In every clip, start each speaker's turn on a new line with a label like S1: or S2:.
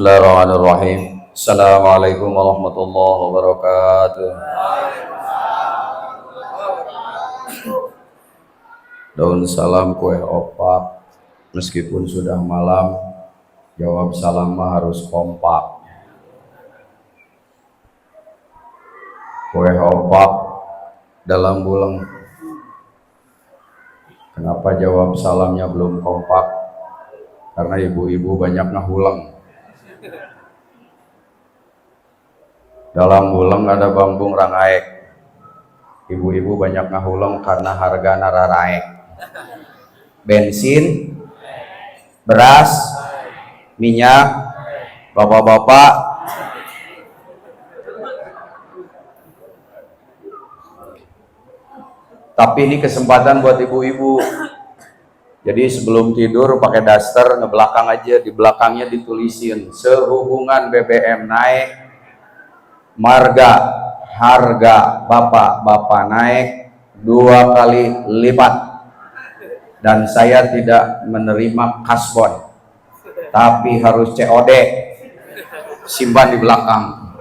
S1: Bismillahirrahmanirrahim. Assalamualaikum warahmatullahi wabarakatuh. Daun salam kue opak, meskipun sudah malam, jawab salam mah harus kompak. Kue opak dalam bulan. Kenapa jawab salamnya belum kompak? Karena ibu-ibu banyak ngahulang. Dalam bulan ada bambung rangaek. Ibu-ibu banyak ngahulang karena harga nararaek. Bensin, beras, minyak, bapak-bapak. Tapi ini kesempatan buat ibu-ibu. Jadi sebelum tidur pakai daster ngebelakang aja, di belakangnya ditulisin sehubungan BBM naik, harga bapak-bapak naik 2 kali lipat, dan saya tidak menerima kasbon, tapi harus COD, simpan di belakang,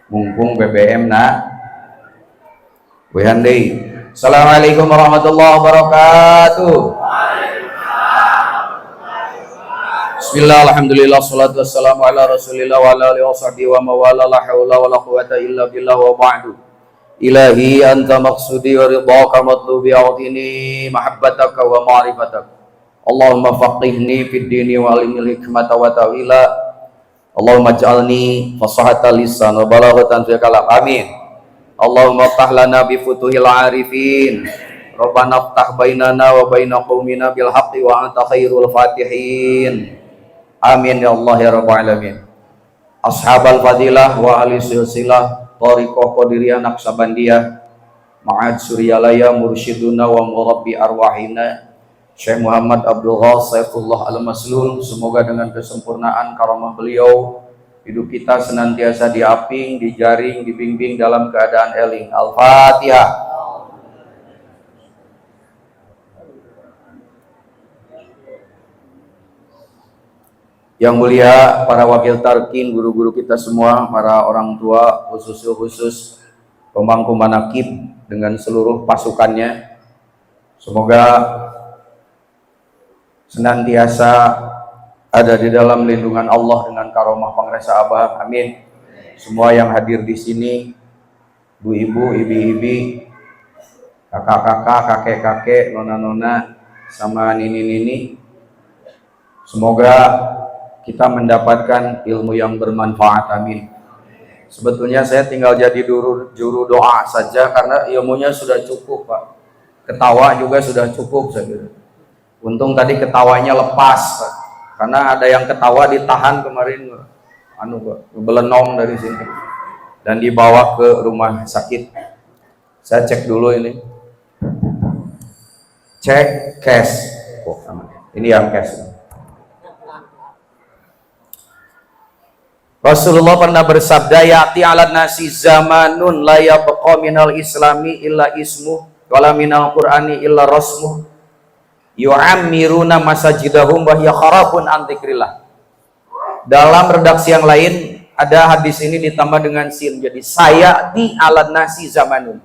S1: mumpung BBM Wihandi. Assalamualaikum warahmatullahi wabarakatuh. Bismillah, alhamdulillah, salatu wassalamu ala rasulillah wa ala alihi wa sahbihi wa mawala, la hawla wa la quwata illa billah wa ba'du. Ilahi anta maqsudi wa ridhaka matlubi a'tini mahabbataka wa ma'rifataka. Allahumma faqihni fid dini wa alimil hikmata wa ta'wila. Allahumma ja'alni fasahata lisan wa balaghatan fi kalam. Amin. Allahumma ftah lana bi futuhil arifin. Rabbana ftah bainana wa baina qaumina bil haqqi wa anta khairul fatihin. Amin ya Allah ya Rabbal alamin. Ashabal fadilah wa ahli silsilah Thariqah Qadiriyah Naqsabandiyah, Ma'ad Suryalaya mursyiduna wa murabbi arwahina Syekh Muhammad Abdul Ghas Saifullah Al-Maslul. Semoga dengan kesempurnaan karamah beliau hidup kita senantiasa diaping, dijaring, dibimbing dalam keadaan eling. Al-Fatihah. Yang mulia para wakil tarkin, guru-guru kita semua, para orang tua, khusus pemangku manakib dengan seluruh pasukannya, semoga senantiasa ada di dalam lindungan Allah dengan karomah Pangresa Abah. Amin. Semua yang hadir di sini, bu-ibu, ibi-ibi, kakak-kakak, kakek-kakek, nona-nona, sama nini-nini, semoga kita mendapatkan ilmu yang bermanfaat. Amin. Sebetulnya saya tinggal jadi juru doa saja karena ilmunya sudah cukup, Pak. Ketawa juga sudah cukup saya kira. Untung tadi ketawanya lepas, Pak. Karena ada yang ketawa ditahan kemarin, Pak, belenong dari sini dan dibawa ke rumah sakit. Saya cek dulu ini. Cek cash. Oh, aman. Ini yang cash. Rasulullah pernah bersabda, ya'ti 'alan nasi zamanun la yabqa minal islami illa ismu wala minal qur'ani illa rasmu yu'ammiruna masajidahum wa hiya kharabun an dzikrillah. Dalam redaksi yang lain ada hadis ini ditambah dengan sin, jadi sayati 'alan nasi zamanun.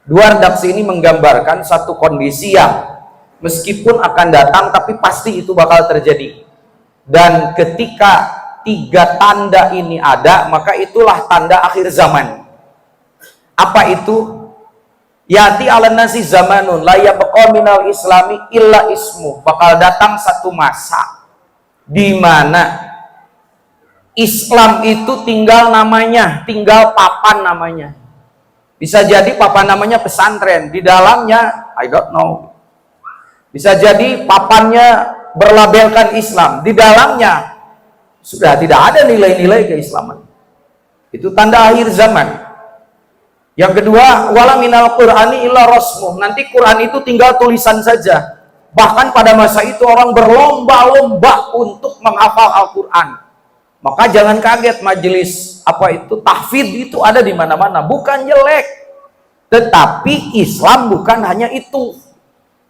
S1: Dua redaksi ini menggambarkan satu kondisi yang meskipun akan datang tapi pasti itu bakal terjadi. Dan ketika 3 tanda ini ada, maka itulah tanda akhir zaman. Apa itu? Yati 'alan nasi zamanun la yabqa minal islami illa ismu. Bakal datang satu masa di mana Islam itu tinggal namanya, tinggal papan namanya. Bisa jadi papan namanya pesantren, di dalamnya I don't know. Bisa jadi papannya berlabelkan Islam, di dalamnya sudah tidak ada nilai-nilai keislaman. Itu tanda akhir zaman. Yang kedua, wala minal qur'ani illa rasmuh. Nanti Quran itu tinggal tulisan saja. Bahkan pada masa itu orang berlomba-lomba untuk menghafal Al-Quran. Maka jangan kaget majelis tahfidz itu ada di mana-mana. Bukan jelek, tetapi Islam bukan hanya itu.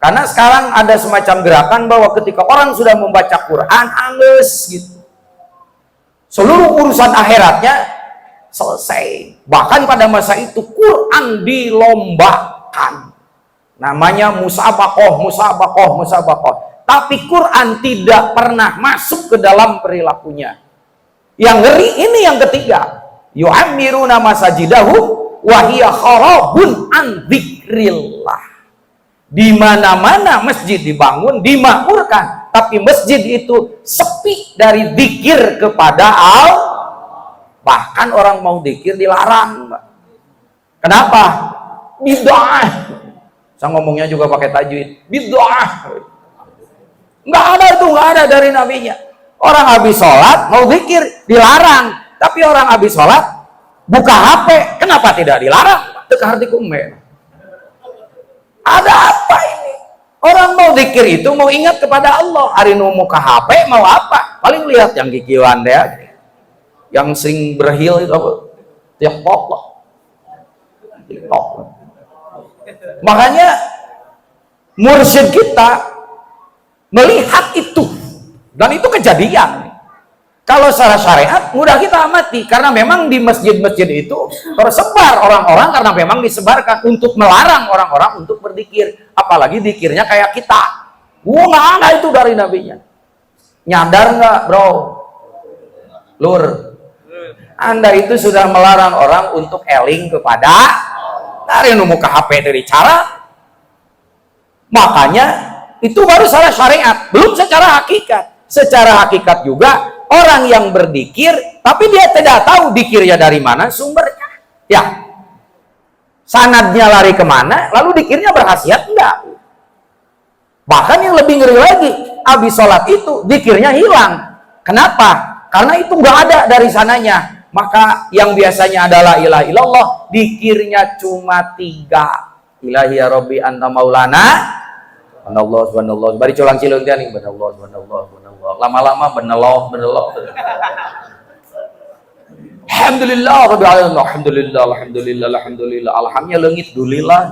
S1: Karena sekarang ada semacam gerakan bahwa ketika orang sudah membaca Quran, anges gitu. Seluruh urusan akhiratnya selesai. Bahkan pada masa itu Quran dilombakan. Namanya musabakoh. Tapi Quran tidak pernah masuk ke dalam perilakunya. Yang ngeri ini yang ketiga. Yu'ammiruna masajidahum wa hiya kharabun an dzikrillah. Di mana-mana masjid dibangun, dimakmurkan, tapi masjid itu sepi dari zikir kepada Allah. Bahkan orang mau zikir dilarang. Kenapa? Bid'ah. Saya ngomongnya juga pakai tajwid. Bid'ah. Nggak ada dari nabinya. Orang habis sholat mau zikir dilarang, tapi orang habis sholat buka HP, kenapa tidak dilarang? Teka harti kume. Ada apa ini? Orang mau zikir itu mau ingat kepada Allah. Hari nu muka HP mau apa? Paling lihat yang kikiwan deh, yang sering berhil itu apa? TikTok lah. TikTok. Makanya mursyid kita melihat itu, dan itu kejadian. Kalau secara syariat mudah kita amati, karena memang di masjid-masjid itu tersebar orang-orang, karena memang disebarkan untuk melarang orang-orang untuk berzikir, apalagi zikirnya kayak kita. Nggak ada itu dari nabinya. Nyadar nggak, bro? Lur, Anda itu sudah melarang orang untuk eling kepada dari muka HP dari cara. Makanya itu baru secara syariat, belum secara hakikat. Secara hakikat juga orang yang berzikir tapi dia tidak tahu zikirnya dari mana sumbernya. Ya. Sanadnya lari kemana, lalu zikirnya berkhasiat enggak. Bahkan yang lebih ngeri lagi, habis sholat itu zikirnya hilang. Kenapa? Karena itu enggak ada dari sananya. Maka yang biasanya adalah ilaha illallah, zikirnya cuma 3. Ilahi ya Rabbi anta maulana. Subhanallah, subhanallah. Bari colang cilung dia nih. Subhanallah, subhanallah, subhanallah. Lama-lama benelok. Alhamdulillah, Rabbil alamin. Alhamdulillah, alhamdulillah, alhamdulillah. Alhamnya leungit, dulillah.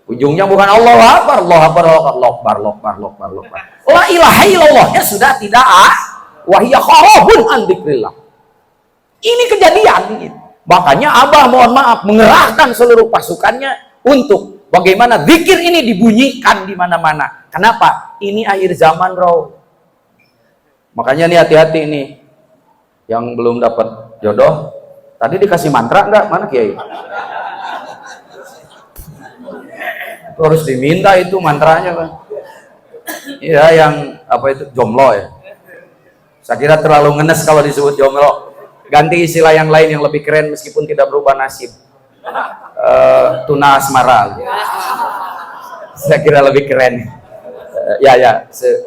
S1: Ujungnya bukan Allah akbar, Allah akbar, Allah akbar. La ilaha illallahnya sudah tidak wahiyya kharabun an dzikrillah. Ini kejadian. Makanya Abah mohon maaf mengerahkan seluruh pasukannya untuk bagaimana zikir ini dibunyikan di mana-mana. Kenapa? Ini akhir zaman, bro. Makanya nih hati-hati nih yang belum dapat jodoh. Tadi dikasih mantra enggak? Mana Kiai? Itu harus diminta itu mantranya, Bang. Iya, yang apa itu? Jomblo ya. Saya kira terlalu ngenes kalau disebut jomblo. Ganti istilah yang lain yang lebih keren meskipun tidak berubah nasib. Tuna asmara. Saya kira lebih keren.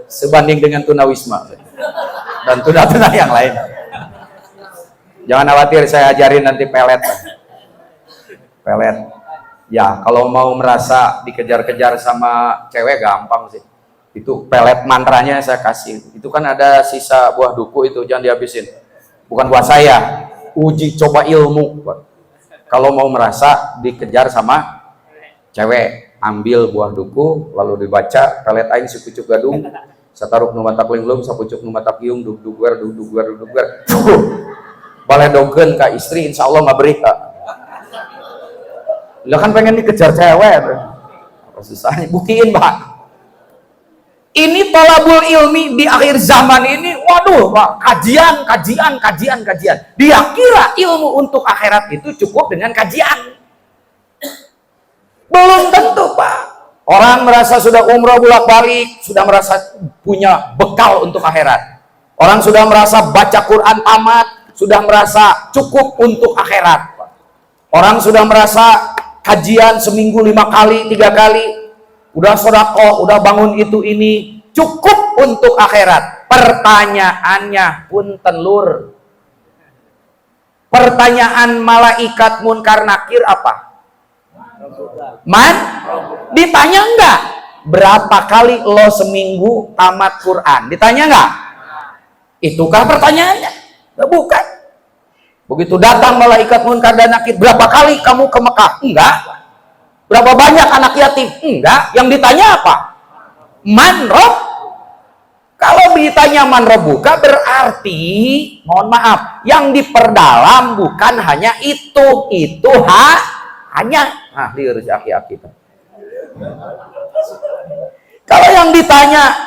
S1: Sebanding dengan tuna wisma dan tuna-tuna yang lain. Jangan khawatir, saya ajarin nanti pelet. Ya, kalau mau merasa dikejar-kejar sama cewek gampang sih. Itu pelet mantranya saya kasih. Itu kan ada sisa buah duku itu, jangan dihabisin. Bukan buat saya, uji coba ilmu. Kalau mau merasa dikejar sama cewek, ambil buah duku, lalu dibaca pelet aing sukucuk gadung, sataruk nu matak linglung, sapucuk nu matak giung, dugduguer. Baledogkeun ka istri, insya Allah nggak beri. Lah kan pengen dikejar cewek, apa susahnya? Buktiin, Pak. Ini talabul ilmi di akhir zaman ini, waduh, Pak, kajian. Dia kira ilmu untuk akhirat itu cukup dengan kajian. Belum tentu, Pak. Orang merasa sudah umroh bolak-balik, sudah merasa punya bekal untuk akhirat. Orang sudah merasa baca Quran tamat, sudah merasa cukup untuk akhirat, Pak. Orang sudah merasa kajian seminggu 5 kali, 3 kali, udah sedekah, udah bangun itu ini, cukup untuk akhirat. Pertanyaannya pun telur. Pertanyaan malaikat munkar nakir apa? Man? Ditanya enggak? Berapa kali lo seminggu tamat Quran? Ditanya enggak? Itukah pertanyaannya? Bukan. Begitu datang malaikat munkar dan nakir, berapa kali kamu ke Mekah? Enggak. Berapa banyak anak yatim? Enggak. Yang ditanya apa? Man Rob? Kalau ditanya man rabbuka berarti, mohon maaf, yang diperdalam bukan hanya itu hanya. Nah, diurus aki-aki. Kalau yang ditanya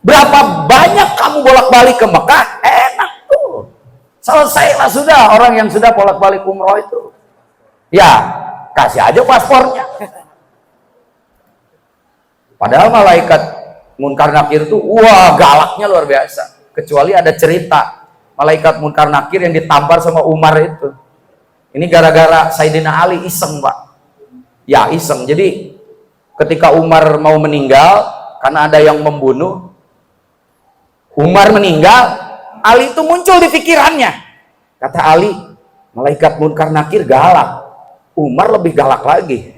S1: berapa banyak kamu bolak-balik ke Mekah, enak tuh. Selesailah sudah orang yang sudah bolak-balik umroh itu. Ya, kasih aja paspornya. Padahal malaikat Munkar Nakir itu, wah galaknya luar biasa. Kecuali ada cerita malaikat Munkar Nakir yang ditampar sama Umar itu. Ini gara-gara Sayyidina Ali iseng, Pak. Ya iseng. Jadi ketika Umar mau meninggal karena ada yang membunuh, Umar meninggal, Ali itu muncul di pikirannya. Kata Ali, malaikat Munkar Nakir galak, Umar lebih galak lagi.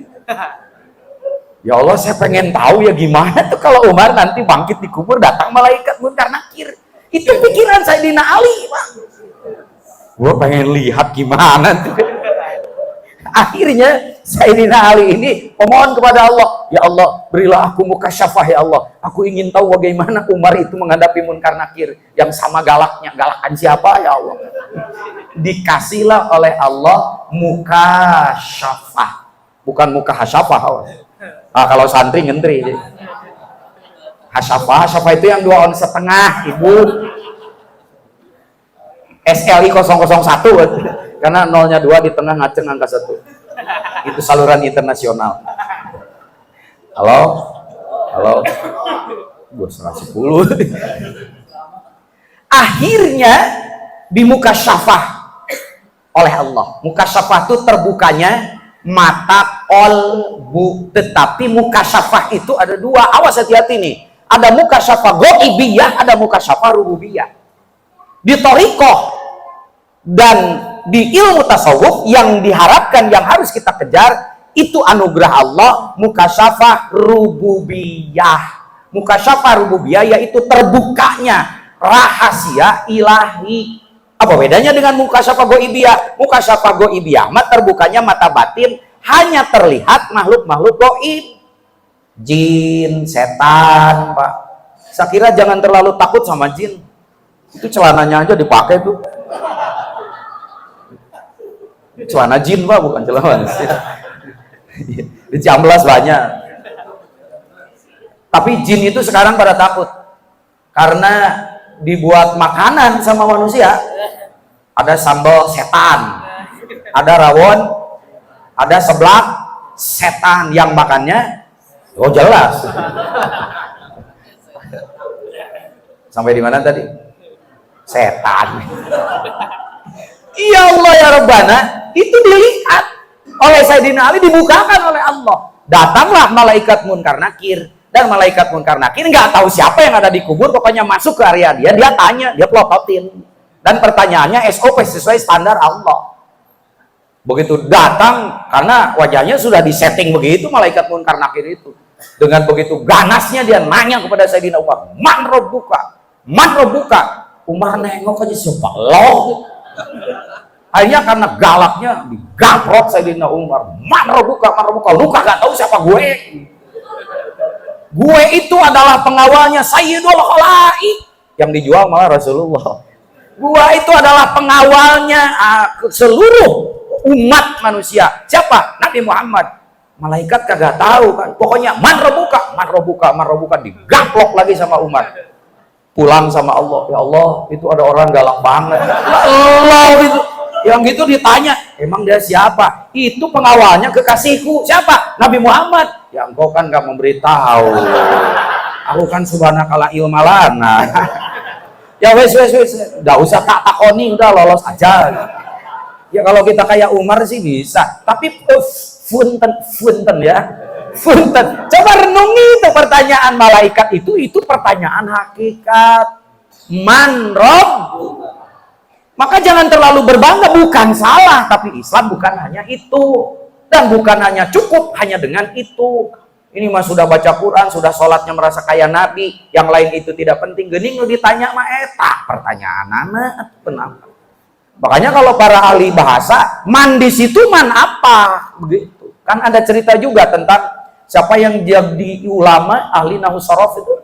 S1: Ya Allah, saya pengen tahu ya gimana tuh kalau Umar nanti bangkit di kubur datang malaikat Munkar Nakir. Itu pikiran Sayyidina Ali, Pak. Gue pengen lihat gimana tuh. Akhirnya Sayyidina Ali ini memohon kepada Allah, ya Allah berilah aku mukasyafah ya Allah, aku ingin tahu bagaimana Umar itu menghadapi Munkar Nakir yang sama galaknya. Galakan siapa ya Allah? Dikasihlah oleh Allah mukasyafah, bukan muka hasyafah. Kalau santri ngentri. Hasyafah itu yang 2 ons setengah, Ibu. SLI 001 karena nolnya 2 di tengah ngaceng angka 1. Itu saluran internasional. Halo gue 110. Akhirnya di mukasyafah oleh Allah. Mukasyafah itu terbukanya mata kolbu. Tetapi mukasyafah itu ada 2. Awas, hati-hati nih. Ada mukasyafah ghaibiyah, ada mukasyafah rububiyah. Di thariqah dan di ilmu tasawuf yang diharapkan, yang harus kita kejar itu anugerah Allah mukasyafah rububiyah. Mukasyafah rububiyah yaitu terbukanya rahasia ilahi. Apa bedanya dengan mukasyafah ghaibiyah? Mukasyafah ghaibiyah terbukanya mata batin, hanya terlihat makhluk-makhluk gaib, jin, setan, Pak. Saya kira jangan terlalu takut sama jin. Itu celananya aja dipakai tuh. Celana jin, Pak, bukan celana manusia. Di Ciamblas banyak. Tapi jin itu sekarang pada takut karena dibuat makanan sama manusia. Ada sambal setan, ada rawon, ada seblak setan yang makannya oh jelas. Sampai di mana tadi? Setan. Ya Allah ya Rabbana, itu dilihat oleh Sayyidina Ali, dibukakan oleh Allah. Datanglah malaikat Munkar Nakir, dan malaikat Munkar Nakir nggak tahu siapa yang ada di kubur, pokoknya masuk ke area dia tanya, dia pelototin, dan pertanyaannya SOP sesuai standar Allah. Begitu datang, karena wajahnya sudah disetting begitu malaikat Munkar Nakir itu, dengan begitu ganasnya dia nanya kepada Sayyidina Umar, man rabbuka, man rabbuka. Umar nengok aja, siapa lo? Akhirnya karena galaknya digaprok Sayyidina Umar, man rabbuka, lu kagak tahu siapa gue? Gue itu adalah pengawalnya Sayyidul Khalaik, yang dijual malah Rasulullah. Gue itu adalah pengawalnya seluruh umat manusia. Siapa? Nabi Muhammad. Malaikat kagak tahu kan, pokoknya man rabbuka, digaprok lagi sama Umar. Pulang sama Allah, ya Allah itu ada orang galak banget. Allah itu yang gitu ditanya, emang dia siapa? Itu pengawalnya kekasihku. Siapa? Nabi Muhammad. Ya engkau kan gak memberitahu. Aku kan subhanakala ilmalana. Ya wes, gak usah tak takoni, udah lolos aja. Ya kalau kita kayak Umar sih bisa, tapi funten ya. Funten. Coba renungi itu pertanyaan malaikat itu pertanyaan hakikat. Man Rob. Maka jangan terlalu berbangga, bukan salah, tapi Islam bukan hanya itu, dan bukan hanya cukup hanya dengan itu. Ini mah sudah baca Quran, sudah sholatnya merasa kayak Nabi, yang lain itu tidak penting. Gening lu ditanya mah eta pertanyaan anak kenapa? Makanya kalau para ahli bahasa, man di situ man apa begitu. Kan ada cerita juga tentang siapa yang jadi ulama ahli nahwu sorof itu?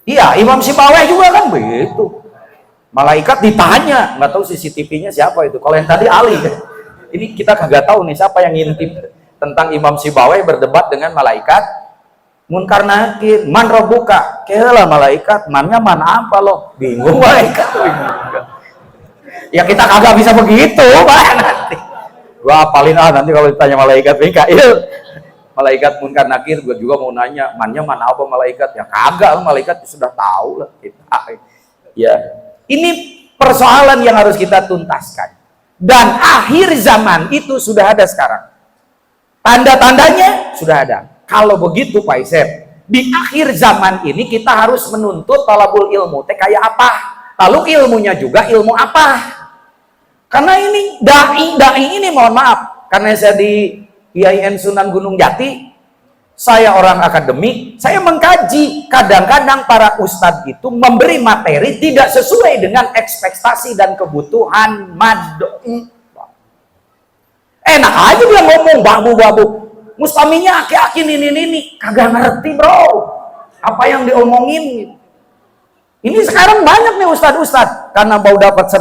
S1: Iya, Imam Sibawai juga kan begitu. Malaikat ditanya, nggak tahu CCTV-nya siapa itu. Kalau yang tadi Ali, ini kita kagak tahu nih siapa yang ngintip tentang Imam Sibawai berdebat dengan malaikat. Munkar Nakir, man robuka, kira malaikat, mannya mana apa lo? Bingung malaikat, bingung. Ya kita kagak bisa begitu, Pak, nanti. Gua apalin nanti kalau ditanya malaikat Mikail, malaikat Munkar Nakir, gua juga mau nanya, mannya mana apa malaikat? Ya kagak, malaikat sudah tahu lah kita. Ya. Ini persoalan yang harus kita tuntaskan. Dan akhir zaman itu sudah ada sekarang. Tanda-tandanya sudah ada. Kalau begitu Pak Isep, di akhir zaman ini kita harus menuntut talabul ilmu. Kayak apa? Lalu ilmunya juga ilmu apa? Karena ini dai ini mohon maaf. Karena saya di IAIN Sunan Gunung Jati, saya orang akademik, saya mengkaji. Kadang-kadang para ustadz itu memberi materi tidak sesuai dengan ekspektasi dan kebutuhan mad'u. Enak aja dia ngomong babu-babu. Mustaminya aki-aki ini. Kagak ngerti bro. Apa yang diomongin. Ini sekarang banyak nih ustadz-ustadz. Karena mau dapat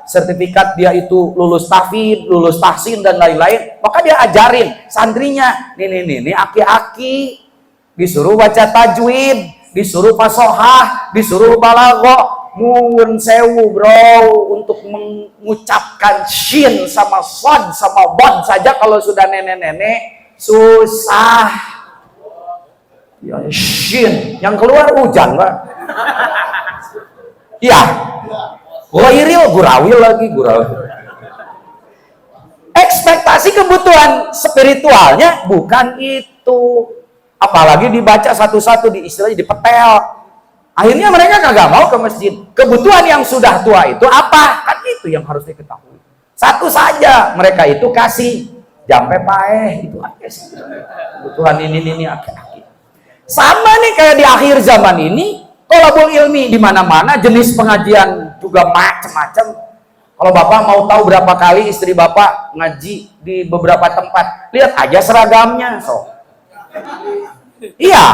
S1: sertifikat dia itu lulus tahfidz, lulus tahsin dan lain-lain, maka dia ajarin santrinya, nih aki-aki disuruh baca tajwid, disuruh fasohah, disuruh balaghah, muwun sewu bro, untuk mengucapkan shin sama shad sama bod saja kalau sudah nenek-nenek susah. Ya shin yang keluar hujan Pak. Ya ghairil gurawil lagi gurawil. Ekspektasi kebutuhan spiritualnya bukan itu. Apalagi dibaca satu-satu di istilahnya dipetel. Akhirnya mereka kagak mau ke masjid. Kebutuhan yang sudah tua itu apa? Kan itu yang harus diketahui. Satu saja mereka itu kasih jampe paeh itu aja sih. Kebutuhan ini aki-aki. Sama nih kayak di akhir zaman ini. Thalabul ilmi di mana-mana, jenis pengajian juga macam-macam. Kalau Bapak mau tahu berapa kali istri Bapak ngaji di beberapa tempat, lihat aja seragamnya, so. Iya,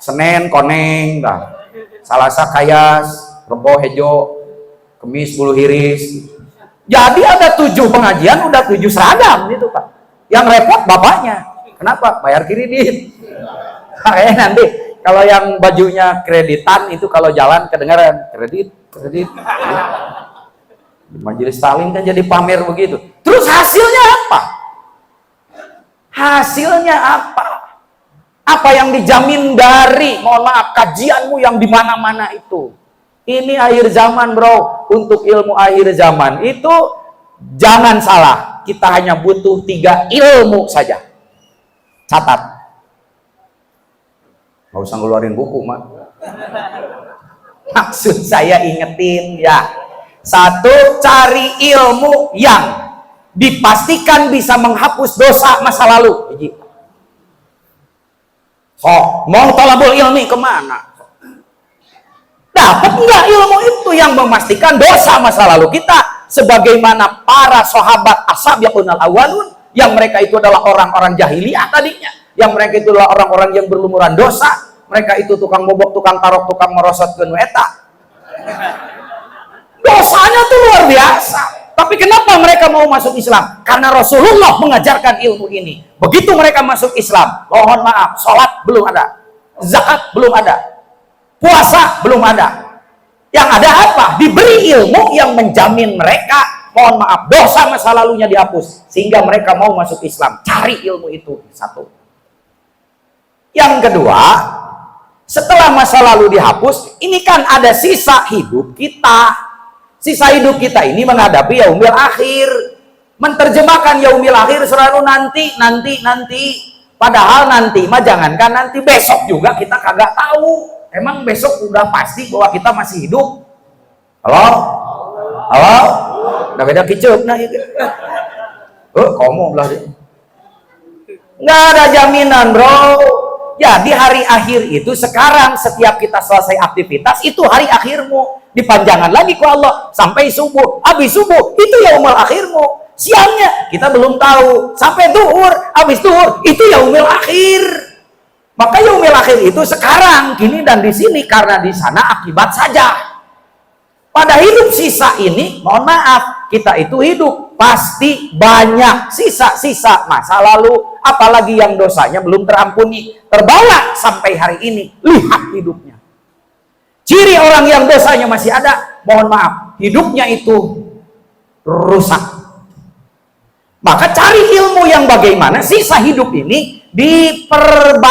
S1: Senin koneng, dah. Salasa kayas, Rebo hejo, Kemis bulu hiris. Jadi ada 7 pengajian, udah 7 seragam gitu Pak. Yang repot bapaknya. Kenapa? Bayar kredit. Nanti kalau yang bajunya kreditan itu kalau jalan kedengaran kredit. Di majelis taklim kan jadi pamer begitu. Terus hasilnya apa? Hasilnya apa? Apa yang dijamin dari, mohon maaf, kajianmu yang di mana-mana itu? Ini akhir zaman bro. Untuk ilmu akhir zaman itu jangan salah. Kita hanya butuh 3 ilmu saja. Catat. Nggak usah ngeluarin buku, Mak. Maksud saya ingetin ya. 1, cari ilmu yang dipastikan bisa menghapus dosa masa lalu. Mau thalabul ilmi kemana? Dapat nggak ilmu itu yang memastikan dosa masa lalu kita? Sebagaimana para sahabat as-sabiqunal awwalun, yang mereka itu adalah orang-orang jahiliyah tadinya. Yang mereka itu adalah orang-orang yang berlumuran dosa. Mereka itu tukang bobok, tukang tarok, tukang merosot ke nueta. Dosanya tuh luar biasa. Tapi kenapa mereka mau masuk Islam? Karena Rasulullah mengajarkan ilmu ini. Begitu mereka masuk Islam, mohon maaf, sholat belum ada, zakat belum ada, puasa belum ada. Yang ada apa? Diberi ilmu yang menjamin mereka, mohon maaf, dosa masa lalunya dihapus. Sehingga mereka mau masuk Islam. Cari ilmu itu. 1. Yang kedua, setelah masa lalu dihapus, ini kan ada sisa hidup kita. Sisa hidup kita ini menghadapi yaumil akhir. Menerjemahkan yaumil akhir selalu nanti. Padahal nanti mah jangankan nanti, besok juga kita kagak tahu. Emang besok udah pasti bahwa kita masih hidup? Halo? Udah beda kicuk nah itu. Komo belah deh. Nggak ada jaminan bro. Jadi hari akhir itu sekarang setiap kita selesai aktivitas itu hari akhirmu. Dipanjangan lagi ke Allah sampai subuh. Habis subuh itu yaumul akhirmu. Siangnya kita belum tahu. Sampai duhur, habis duhur itu yaumul akhir. Maka yaumil akhir itu sekarang, kini dan di sini, karena di sana akibat saja. Pada hidup sisa ini, mohon maaf, kita itu hidup pasti banyak sisa-sisa masa lalu, apalagi yang dosanya belum terampuni, terbawa sampai hari ini. Lihat hidupnya. Ciri orang yang dosanya masih ada, mohon maaf, hidupnya itu rusak. Maka cari ilmu yang bagaimana sisa hidup ini diperbaiki.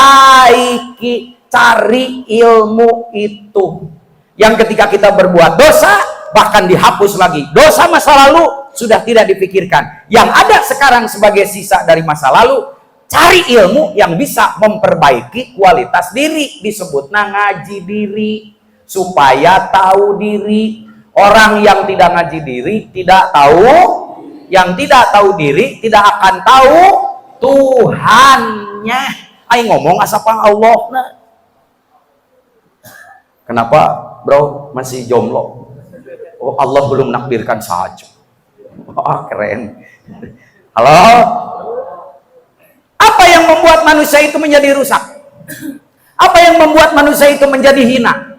S1: Cari ilmu itu yang ketika kita berbuat dosa bahkan dihapus lagi. Dosa masa lalu sudah tidak dipikirkan. Yang ada sekarang sebagai sisa dari masa lalu, cari ilmu yang bisa memperbaiki kualitas diri. Disebut ngaji diri supaya tahu diri. Orang yang tidak ngaji diri tidak tahu, yang tidak tahu diri tidak akan tahu Tuhannya. Ayo ngomong asapang Allah. Nah. Kenapa bro masih jomblo? Oh, Allah belum nakdirkan saja. Wah, keren. Halo? Apa yang membuat manusia itu menjadi rusak? Apa yang membuat manusia itu menjadi hina?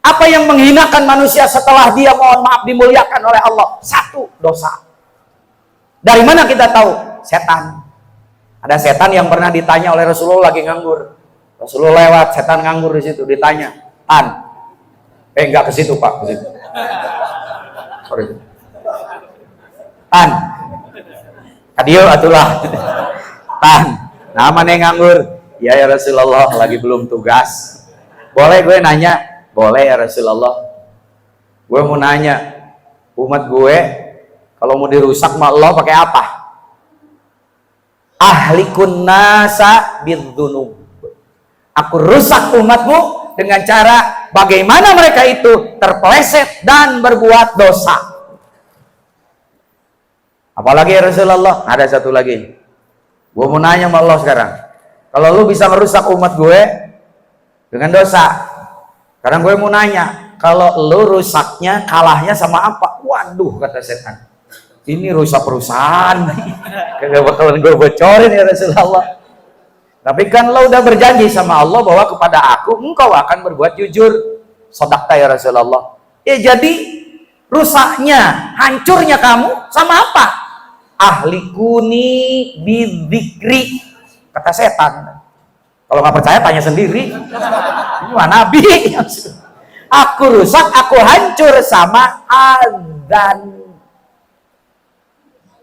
S1: Apa yang menghinakan manusia setelah dia, mohon maaf, dimuliakan oleh Allah? Satu, dosa. Dari mana kita tahu? Setan. Ada setan yang pernah ditanya oleh Rasulullah lagi nganggur. Rasulullah lewat, setan nganggur di situ, ditanya, "An." Enggak ke situ, Pak, ke situ. Sorry. "An." Kadio atulah. "Tan, namanya nganggur." "Ya ya Rasulullah, lagi belum tugas." "Boleh gue nanya?" "Boleh ya Rasulullah." "Gue mau nanya, umat gue kalau mau dirusak sama Allah pakai apa?" "Ahlikun nasa bidzunub." Aku rusak umatmu dengan cara bagaimana mereka itu terpeleset dan berbuat dosa. Apalagi ya Rasulullah? Ada satu lagi. Gue mau nanya sama Allah sekarang. Kalau lu bisa merusak umat gue dengan dosa, sekarang gue mau nanya, kalau lu rusaknya kalahnya sama apa? Waduh, kata setan, ini rusak perusahaan. Kagak bakalan gue bocorin ya Rasulullah. Tapi kan lo udah berjanji sama Allah bahwa kepada aku engkau akan berbuat jujur. Sodakta ya Rasulullah. Ya jadi rusaknya, hancurnya kamu sama apa? Ahlikuni bidzikri, kata setan. Kalau nggak percaya tanya sendiri. Ini mah Nabi. Aku rusak, aku hancur sama adzan.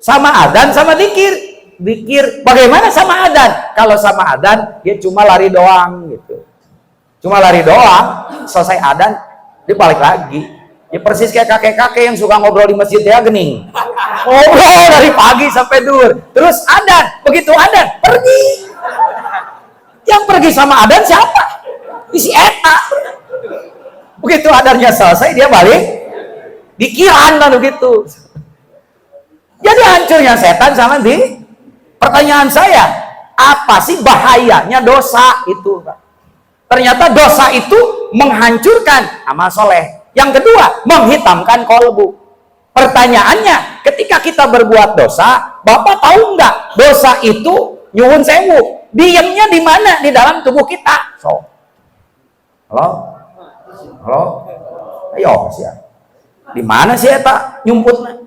S1: Sama adzan, sama zikir. Zikir, bagaimana sama adzan? Kalau sama adzan, dia cuma lari doang gitu. Cuma lari doang, selesai adzan, dia balik lagi. Ya persis kayak kakek-kakek yang suka ngobrol di masjid ya gening. Ngobrol dari pagi sampai duhur. Terus adzan, begitu adzan, pergi. Yang pergi sama adzan siapa? Si eta. Begitu adzannya selesai, dia balik. Dikiran lalu gitu. Jadi hancurnya setan sama di. Pertanyaan saya, apa sih bahayanya dosa itu? Ternyata dosa itu menghancurkan amal soleh. Yang kedua, menghitamkan kolbu. Pertanyaannya, ketika kita berbuat dosa, Bapak tahu nggak dosa itu nyuwun sewu? Diamnya di mana? Di dalam tubuh kita. So, halo, halo, ayo sih. Di mana sih eta nyumputnya?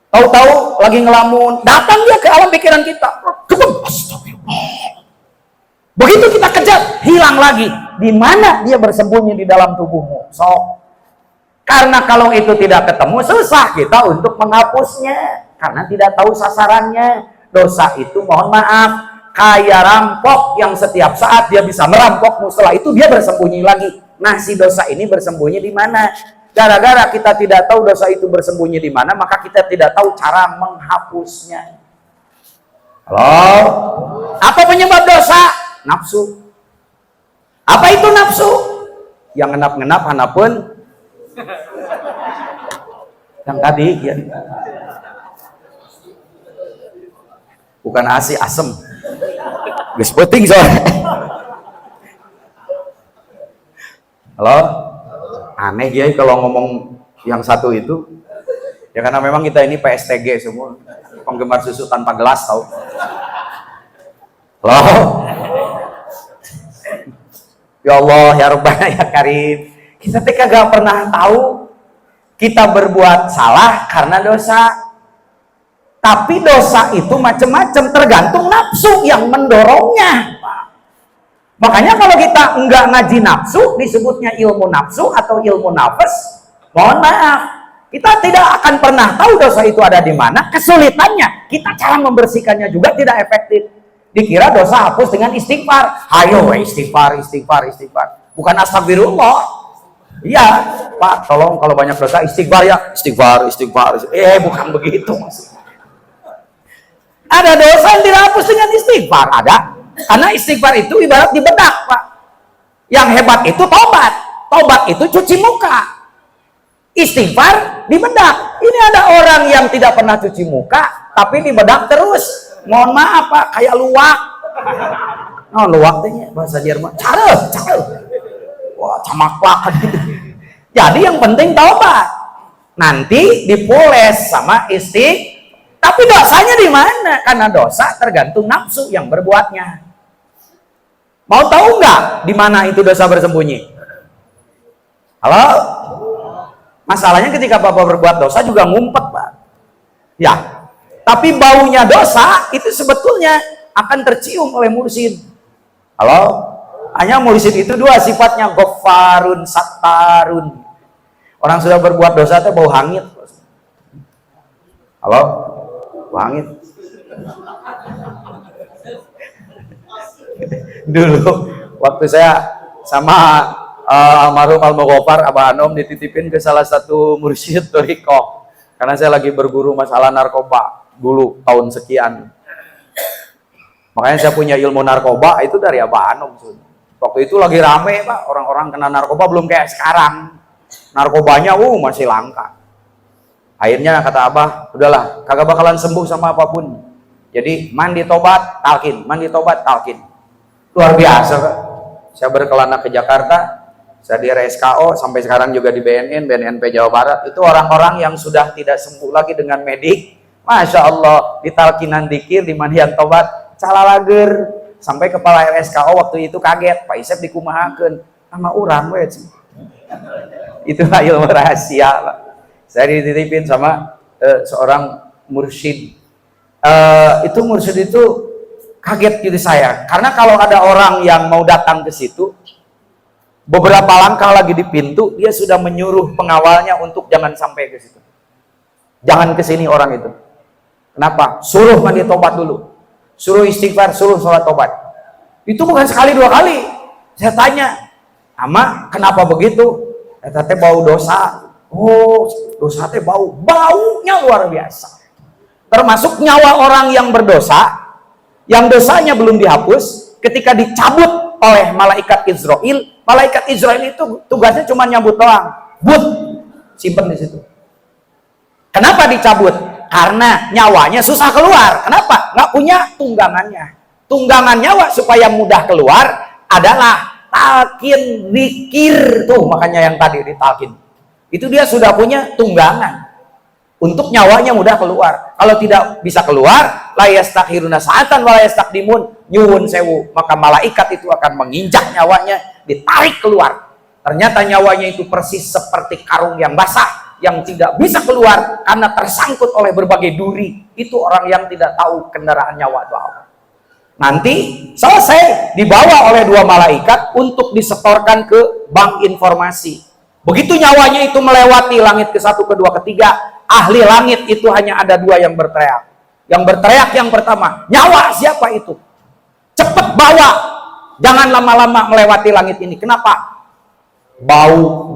S1: Tahu-tahu lagi ngelamun, datang dia ke alam pikiran kita. Begitu kita kejar, hilang lagi. Di mana dia bersembunyi di dalam tubuhmu? So, karena kalau itu tidak ketemu, susah kita untuk menghapusnya. Karena tidak tahu sasarannya. Dosa itu, mohon maaf, kayak rampok yang setiap saat dia bisa merampokmu. Setelah itu dia bersembunyi lagi. Nah, si dosa ini bersembunyi di mana? Gara-gara kita tidak tahu dosa itu bersembunyi di mana, maka kita tidak tahu cara menghapusnya. Halo? Apa penyebab dosa? Nafsu. Apa itu nafsu? Yang ngenap-ngenap hanapun yang tadi ya. Bukan asi, asem. Geus peuting soalnya. Halo? Aneh ya kalau ngomong yang satu itu. Ya karena memang kita ini PSTG semua, penggemar susu tanpa gelas, tahu. Halo. Ya Allah, ya Rabbana, ya Karim. Kita teh kagak pernah tahu kita berbuat salah karena dosa. Tapi dosa itu macam-macam, tergantung nafsu yang mendorongnya. Makanya kalau kita enggak ngaji nafsu, disebutnya ilmu nafsu atau ilmu nafas. Mohon maaf, kita tidak akan pernah tahu dosa itu ada di mana. Kesulitannya, kita cara membersihkannya juga tidak efektif. Dikira dosa hapus dengan istighfar. Ayo istighfar, istighfar, istighfar. Bukan astagfirullah. Iya, Pak, tolong kalau banyak dosa istighfar ya. Istighfar, istighfar. Bukan begitu maksudnya. Ada dosa yang dihapus dengan istighfar, ada. Karena istighfar itu ibarat di bedak, Pak. Yang hebat itu tobat. Tobat itu cuci muka. Istighfar di bedak. Ini ada orang yang tidak pernah cuci muka, tapi di bedak terus. Mohon maaf, Pak, kayak luwak. Oh, luwak teh bahasa Jerman. Carel. Wah, camaklak. Jadi yang penting tobat. Nanti dipoles sama istighfar. Tapi dosanya di mana? Karena dosa tergantung nafsu yang berbuatnya. Mau tahu nggak di mana itu dosa bersembunyi? Halo? Masalahnya ketika Bapak berbuat dosa juga ngumpet, Pak. Ya. Tapi baunya dosa itu sebetulnya akan tercium oleh mursyid. Halo? Hanya mursyid itu dua sifatnya, ghafarun, sattarun. Orang sudah berbuat dosa itu bau hangit. Halo? Wangit. Dulu waktu saya sama almarhum Al-Mughafar Abah Anom dititipin ke salah satu mursyid thariqah karena saya lagi berguru masalah narkoba dulu tahun sekian. Makanya saya punya ilmu narkoba itu dari Abah Anom. Waktu itu lagi rame, Pak, orang-orang kena narkoba, belum kayak sekarang. Narkobanya masih langka. Akhirnya kata Abah, udahlah, kagak bakalan sembuh sama apapun. Jadi mandi tobat, talkin, mandi tobat, talkin. Luar biasa, Kak. Saya berkelana ke Jakarta, saya di RSKO, sampai sekarang juga di BNP Jawa Barat. Itu orang-orang yang sudah tidak sembuh lagi dengan medik. Masya Allah, di talkinan dikir, di mandian tobat, calalager. Sampai kepala RSKO waktu itu kaget, Pak Isep dikumahakeun sama urang we. Itulah ilmu rahasia, Pak. Saya dititipin sama seorang mursyid. Itu mursyid itu kaget gitu saya. Karena kalau ada orang yang mau datang ke situ, beberapa langkah lagi di pintu, dia sudah menyuruh pengawalnya untuk jangan sampai ke situ. Jangan ke sini orang itu. Kenapa? Suruh mandi tobat dulu. Suruh istighfar, suruh sholat tobat. Itu bukan sekali dua kali. Saya tanya, Ama, kenapa begitu? Tete bau dosa. Oh, dosa teh baunya luar biasa. Termasuk nyawa orang yang berdosa, yang dosanya belum dihapus, ketika dicabut oleh malaikat Israel, malaikat Israel itu tugasnya cuma nyabut doang. But, simpen di situ. Kenapa dicabut? Karena nyawanya susah keluar. Kenapa? Nggak punya tunggangannya. Tunggangan nyawa supaya mudah keluar adalah talqin zikir. Tuh makanya yang tadi ditalkin. Itu dia sudah punya tunggangan untuk nyawanya mudah keluar. Kalau tidak bisa keluar, la yastakhiruna sa'atan wa la yastaqdimun, nyuwun sewu, maka malaikat itu akan menginjak nyawanya, ditarik keluar. Ternyata nyawanya itu persis seperti karung yang basah yang tidak bisa keluar karena tersangkut oleh berbagai duri. Itu orang yang tidak tahu kendaraan nyawa itu apa. Nanti selesai dibawa oleh dua malaikat untuk disetorkan ke bank informasi. Begitu nyawanya itu melewati langit ke satu, kedua, ketiga, ahli langit itu hanya ada dua yang berteriak. Yang berteriak yang pertama, nyawa siapa itu? Cepat bawa, jangan lama-lama melewati langit ini. Kenapa? Bau.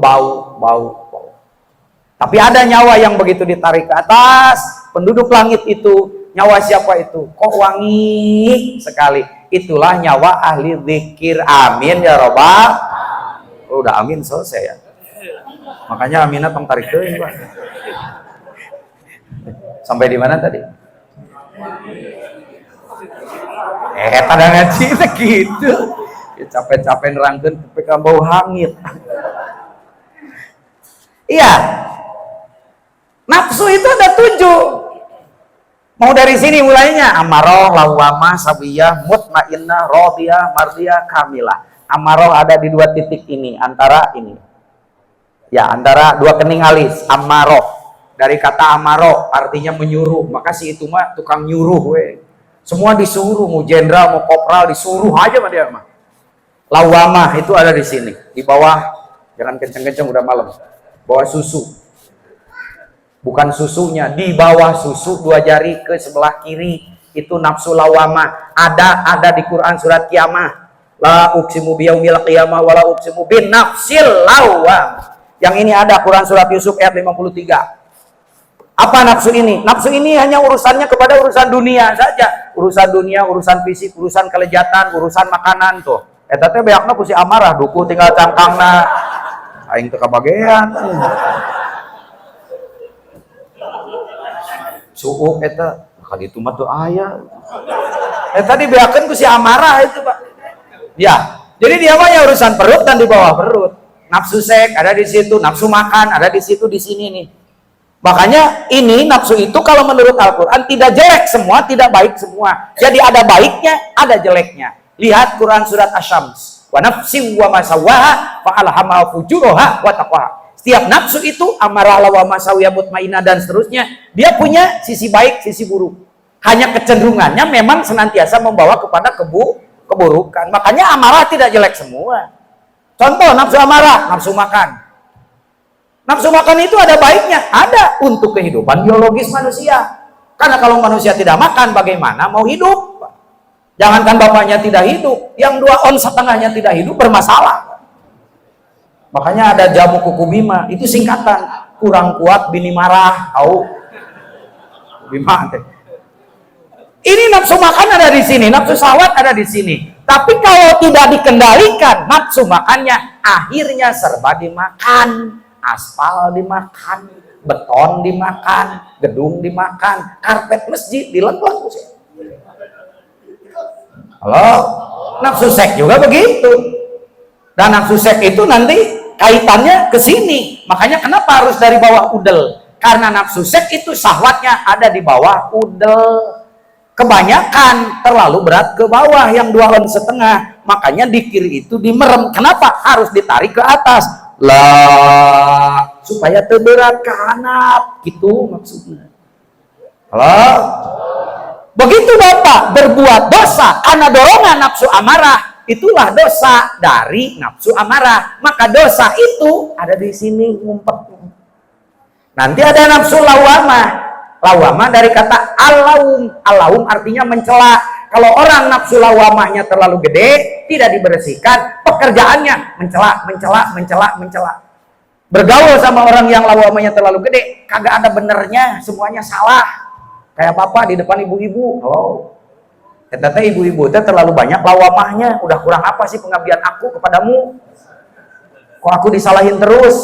S1: Tapi ada nyawa yang begitu ditarik ke atas, penduduk langit itu, nyawa siapa itu? Kok wangi sekali. Itulah nyawa ahli zikir. Amin ya Rabbal. Udah amin selesai ya. Makanya Aminah tong tarik deh, Pak. Sampai di mana tadi? Tada ngaji gitu. Capek-capek nerangkeun PK bau hangit. Iya. Nafsu itu ada 7. Mau dari sini mulainya amarah, lawamah, sabiyah, mutmainnah, radiyah, mardiyah, kamilah. Amaroh ada di dua titik ini, antara ini. Ya, antara dua kening alis, amaroh. Dari kata amaro artinya menyuruh, maka si itu mah tukang nyuruh we. Semua disuruh, mau jenderal mau kopral disuruh aja mah dia mah. Lawamah itu ada di sini, di bawah, jangan kenceng-kenceng udah malam. Bawah susu. Bukan susunya, di bawah susu dua jari ke sebelah kiri itu nafsu lawamah. Ada di Quran surat Qiyamah. La uqsimu biyaumil qiyamah wa la uqsimu bin nafsil lawam. Yang ini ada Quran surat Yusuf ayat 53. Apa nafsu ini? Nafsu ini hanya urusannya kepada urusan dunia saja. Urusan dunia, urusan fisik, urusan kelejatan, urusan makanan tuh. Eta teh beakna ku si amarah, duku tinggal cangkangna. Aing teu kabagean. Suuk eta, kali itu mah tuh aya. Eta dibeakeun ku si amarah itu, Pak. Ya. Jadi dia mah ya urusan perut dan di bawah perut. Nafsu seks ada di situ, nafsu makan ada di situ, di sini nih. Makanya ini nafsu itu kalau menurut Al-Quran tidak jelek semua, tidak baik semua. Jadi ada baiknya, ada jeleknya. Lihat Quran surat Asy-Syams. Wa nafsin wa ma sawwaha fa alhamaha fujuraha wa taqwaha. Setiap nafsu itu amarah wa masawiyah mutmainnah dan seterusnya, dia punya sisi baik, sisi buruk. Hanya kecenderungannya memang senantiasa membawa kepada keburukan. Makanya amarah tidak jelek semua. Contoh nafsu amarah, nafsu makan. Nafsu makan itu ada baiknya, ada untuk kehidupan biologis manusia. Karena kalau manusia tidak makan, bagaimana mau hidup? Jangankan bapaknya tidak hidup, yang 2 ons setengahnya tidak hidup bermasalah. Makanya ada jamu kuku bima, itu singkatan. Kurang kuat bini marah, tahu? Bima. Ini nafsu makan ada di sini, nafsu syahwat ada di sini. Tapi kalau tidak dikendalikan, nafsu makannya akhirnya serba dimakan. Aspal dimakan, beton dimakan, gedung dimakan, karpet masjid dilempeng. Halo, nafsu seks juga begitu. Dan nafsu seks itu nanti kaitannya ke sini. Makanya kenapa harus dari bawah udel? Karena nafsu seks itu syahwatnya ada di bawah udel. Kebanyakan terlalu berat ke bawah yang 2 ons setengah. Makanya di kiri itu dimerem. Kenapa harus ditarik ke atas? Lah supaya terberat ke hanap gitu maksudnya. Halo, begitu Bapak berbuat dosa karena dorongan nafsu amarah, itulah dosa dari nafsu amarah. Maka dosa itu ada di sini ngumpet. Nanti ada nafsu lawamah. Lawamah dari kata alaum. Alaum artinya mencela. Kalau orang nafsu lawamahnya terlalu gede, tidak dibersihkan, pekerjaannya mencela. Bergaul sama orang yang lawamahnya terlalu gede, kagak ada benernya, semuanya salah. Kayak papa di depan ibu-ibu. Halo. Ternyata ibu-ibu itu terlalu banyak lawamahnya. Udah kurang apa sih pengabdian aku kepadamu? Kok aku disalahin terus?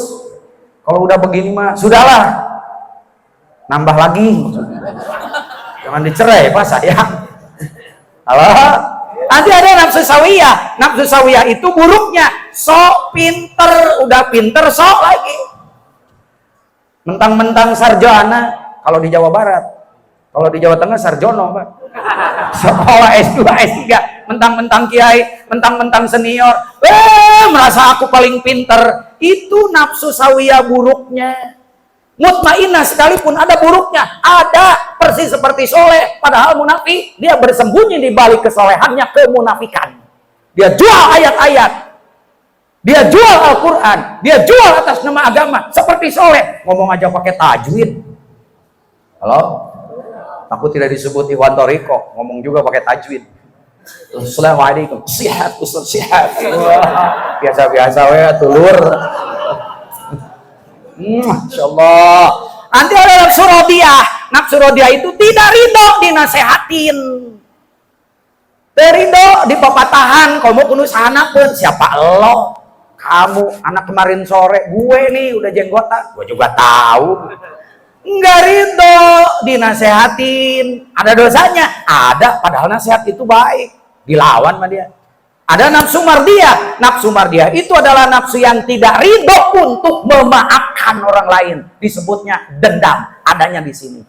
S1: Kalau udah begini mah, sudahlah. Nambah lagi. Jangan dicerai, Pak, sayang. Halo, nanti ada nafsu sawiyah. Nafsu sawiyah itu buruknya sok pinter, udah pinter sok lagi. Mentang-mentang sarjana kalau di Jawa Barat. Kalau di Jawa Tengah sarjono, Pak. Sekolah S2, S3, mentang-mentang kiai, mentang-mentang senior. Merasa aku paling pinter. Itu nafsu sawiyah buruknya. Mutmainnah sekalipun ada buruknya, ada persis seperti soleh, padahal munafik, dia bersembunyi di balik kesolehannya kemunafikan. Dia jual ayat-ayat, dia jual Al-Quran, dia jual atas nama agama, seperti soleh, ngomong aja pakai tajwid. Halo? Aku tidak disebut Iwan Toriko, ngomong juga pakai tajwid. Assalamualaikum, sihat, Ustaz, sihat. Biasa-biasa ya, tulur. Masya Allah. Nanti ada nafsu rodiyah. Nafsu rodiyah itu tidak ridho dinasehatin, terido di pepatahan. Kamu kudu sahana pun siapa lo? Kamu anak kemarin sore gue nih udah jenggotan. Gue juga tahu. Enggak ridho dinasehatin. Ada dosanya? Ada. Padahal nasihat itu baik. Dilawan sama dia. Ada nafsu mardiyah. Nafsu mardiyah itu adalah nafsu yang tidak ridho untuk memaafkan orang lain. Disebutnya dendam. Adanya di sini.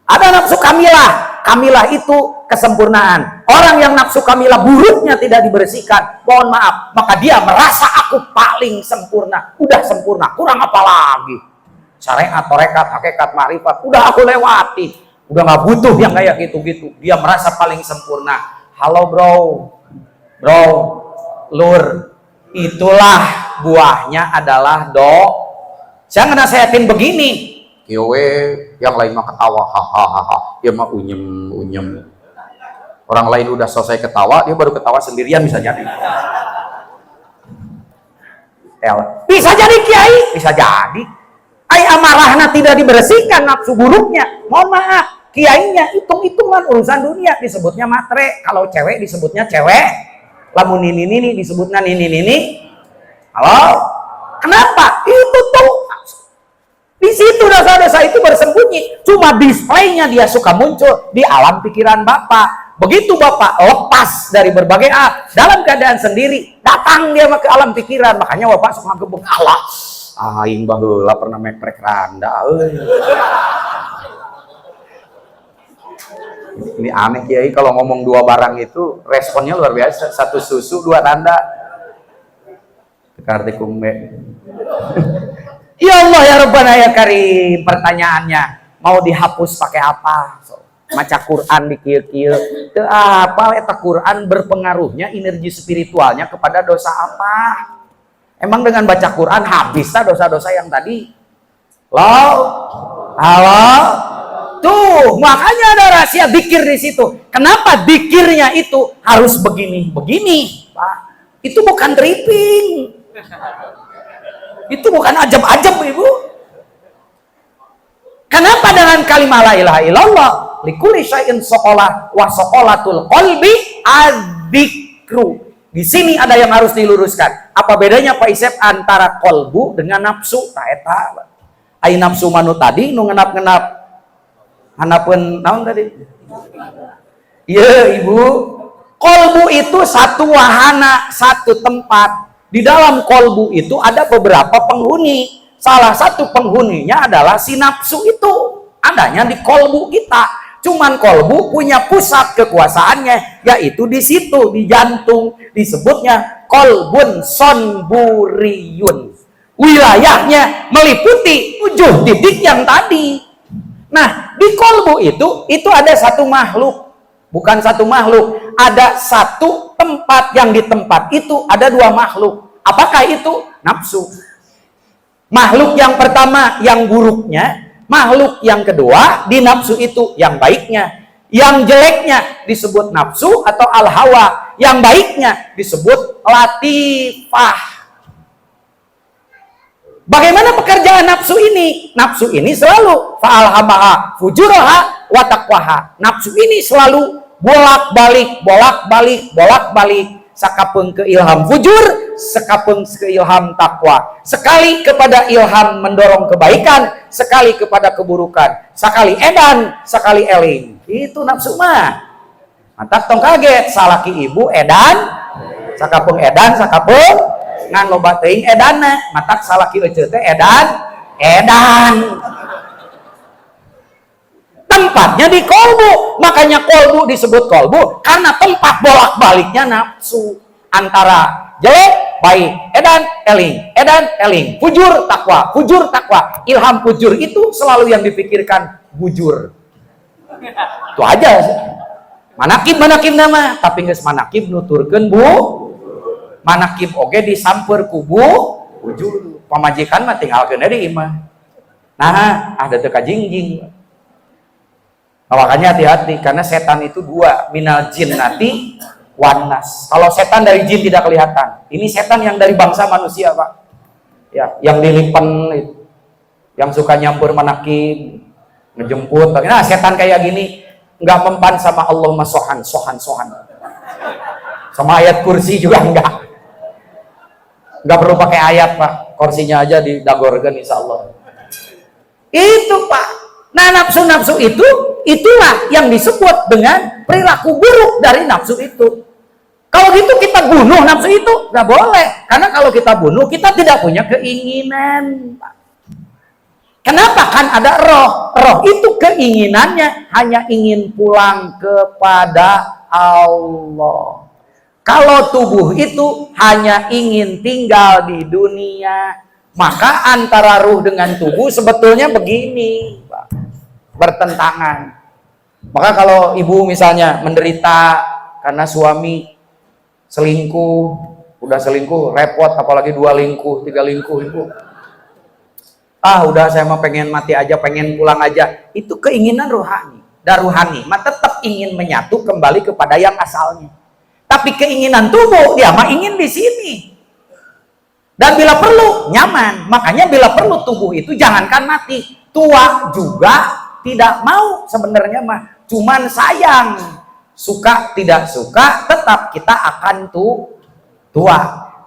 S1: Ada nafsu kamilah. Kamilah itu kesempurnaan. Orang yang nafsu kamilah buruknya tidak dibersihkan, mohon maaf, maka dia merasa aku paling sempurna. Udah sempurna, kurang apa lagi? Syariat, torekat, hakikat, ma'rifat, udah aku lewati. Udah nggak butuh yang kayak gitu-gitu. Dia merasa paling sempurna. Halo bro, lur, itulah buahnya adalah Saya nasihatin begini. Yowe, yang lain mah ketawa, hahaha, dia mah unyem. Orang lain udah selesai ketawa, dia baru ketawa sendirian bisa jadi. Bisa jadi kiai, bisa jadi. Amarahnya tidak dibersihkan, nafsu buruknya. Mohon maaf, kiainya hitung-hitungan urusan dunia disebutnya matre. Kalau cewek disebutnya cewek. Lamun ini disebutnya ini. Halo? Kenapa? Itu tuh di situ dosa-dosa itu bersembunyi. Cuma displaynya dia suka muncul di alam pikiran Bapak. Begitu Bapak lepas dari berbagai dalam keadaan sendiri, datang dia ke alam pikiran. Makanya Bapak suka gebuk Allah. Aing baheula pernah meprek randa. Ini aneh Kiai kalau ngomong dua barang itu responnya luar biasa. Satu susu, dua tanda. Karti kumbe. Ya Allah ya Rabbana ya Karim, pertanyaannya mau dihapus pakai apa? Maca Quran dikir-kir. Teu apa eta Quran berpengaruhnya energi spiritualnya kepada dosa apa? Emang dengan baca Quran habislah dosa-dosa yang tadi? Halo? Tuh, makanya ada rahasia dikir di situ. Kenapa dikirnya itu harus begini, Pak? Itu bukan tripping. Itu bukan ajab-ajab, Ibu. Kenapa dengan kalimat la ilaha illallah? Likulli syai'in soqolah wa soqolatul qalbi adzikru. Di sini ada yang harus diluruskan. Apa bedanya Pak Isep antara kolbu dengan nafsu? Nah, eta. Ai nafsu manu tadi nu ngenap-ngenap hanapeun naon tadi? Iya, Ibu. Kolbu itu satu wahana, satu tempat. Di dalam kolbu itu ada beberapa penghuni. Salah satu penghuninya adalah si nafsu itu. Adanya di kolbu kita. Cuman kolbu punya pusat kekuasaannya, yaitu di situ, di jantung. Disebutnya kolbun sonburiyun. Wilayahnya meliputi 7 titik yang tadi. Nah, di kolbu itu ada satu makhluk. Bukan satu makhluk, ada satu tempat. Yang di tempat itu ada 2 makhluk. Apakah itu? Nafsu. Makhluk yang pertama yang buruknya, makhluk yang kedua di nafsu itu yang baiknya. Yang jeleknya disebut nafsu atau al-hawa, yang baiknya disebut latifah. Bagaimana pekerjaan nafsu ini? Nafsu ini selalu fa'alhamaha fujuraha wa taqwaha. Nafsu ini selalu bolak-balik sakapeung ke ilham fujur, sakapeung ke ilham takwa. Sekali kepada ilham mendorong kebaikan, sekali kepada keburukan. Sekali edan, sekali eling. Itu nafsu mah. Mantap tong kaget, salaki ibu edan, sakapeung edan, sakapeung ngan loba teuing edanna. Mantap salaki eceu teh edan. Tempatnya di kolbu, makanya kolbu disebut kolbu karena tempat bolak-baliknya nafsu antara jelek, baik, edan, eling, fujur, takwa, ilham fujur itu selalu yang dipikirkan bujur. Itu aja sih. Manakib nama, tapi geus manakib nuturkeun manakib oge disamper kubu bujur. Pamajikan mah tinggalkeun deui imah. Nah, ada teu kajingjing. Nah, makanya hati-hati karena setan itu 2, minal jinnati wan nas. Kalau setan dari jin tidak kelihatan. Ini setan yang dari bangsa manusia, Pak. Ya, yang dilipen itu. Yang suka nyampur manakib, ngejemput. Nah, setan kayak gini enggak mempan sama Allahumma sohan. Sama ayat kursi juga enggak. Enggak perlu pakai ayat, Pak. Kursinya aja didagorkan insyaallah. Itu, Pak. Nah, nafsu-nafsu itulah yang disebut dengan perilaku buruk dari nafsu itu. Kalau gitu kita bunuh nafsu itu, nggak boleh. Karena kalau kita bunuh, kita tidak punya keinginan. Kenapa? Kan ada roh. Roh itu keinginannya hanya ingin pulang kepada Allah. Kalau tubuh itu hanya ingin tinggal di dunia, maka antara ruh dengan tubuh sebetulnya begini, bertentangan. Maka kalau ibu misalnya menderita karena suami selingkuh, udah selingkuh repot, apalagi 2 lingkuh, 3 lingkuh, ibu. Udah saya mah pengen mati aja, pengen pulang aja. Itu keinginan rohani. Dan rohani mah tetap ingin menyatu kembali kepada yang asalnya. Tapi keinginan tubuh dia mah ingin di sini. Dan bila perlu nyaman. Makanya bila perlu tubuh itu jangankan mati, tua juga tidak mau sebenarnya mah. Cuman sayang, suka tidak suka tetap kita akan tua.